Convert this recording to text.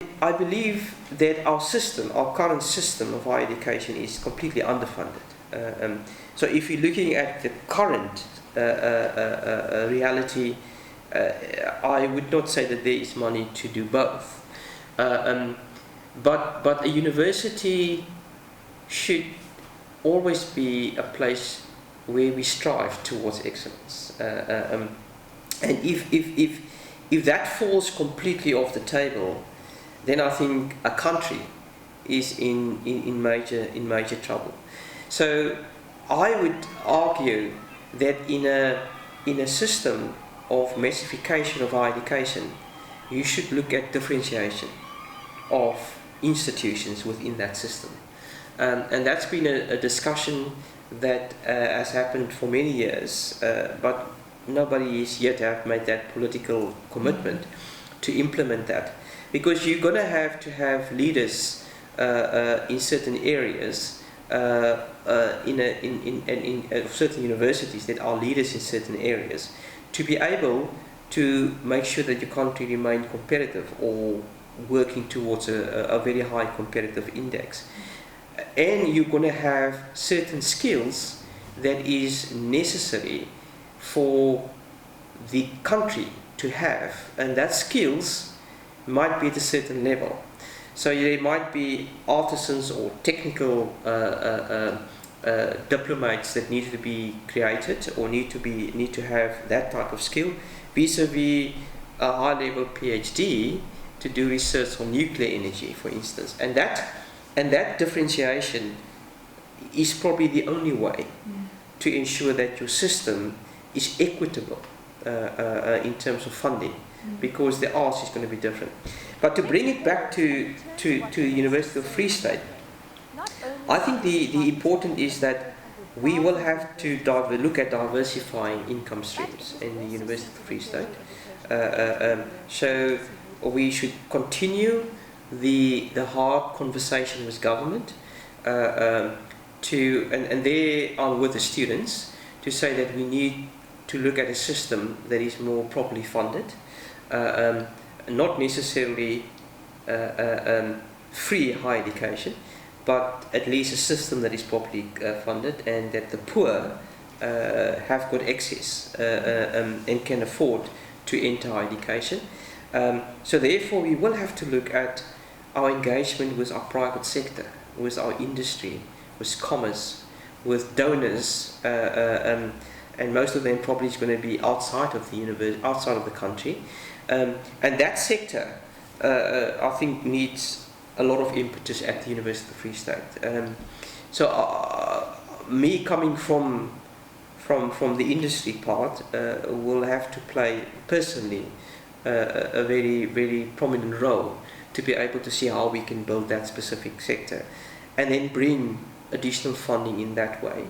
I believe that our system, our current system of higher education, is completely underfunded. So if you're looking at the current reality, I would not say that there is money to do both. But a university should always be a place where we strive towards excellence. And if that falls completely off the table, then I think a country is in major trouble. So I would argue that in a system of massification of higher education, you should look at differentiation of institutions within that system. And that's been a discussion that has happened for many years, but nobody is yet have made that political commitment to implement that. Because you're going to have leaders in certain areas, in certain universities that are leaders in certain areas, to be able to make sure that your country remain competitive or working towards a very high competitive index. And you're going to have certain skills that is necessary for the country to have, and that skills might be at a certain level. So there might be artisans or technical diplomates that need to be created or need to have that type of skill, vis-a-vis a high-level PhD to do research on nuclear energy, for instance. And that differentiation is probably the only way to ensure that your system is equitable in terms of funding, because the ask is going to be different. But to bring it back to University of Free State, I think the important is that we will have to look at diversifying income streams in the University of Free State. So we should continue the hard conversation with government, and there are with the students, to say that we need to look at a system that is more properly funded, not necessarily free higher education, but at least a system that is properly funded, and that the poor have got access and can afford to enter higher education. So therefore we will have to look at our engagement with our private sector, with our industry, with commerce, with donors, and most of them probably is going to be outside of the university, outside of the country, and that sector I think needs a lot of impetus at the University of Free State. So me coming from the industry part, will have to play personally a very prominent role to be able to see how we can build that specific sector, and then bring additional funding in that way.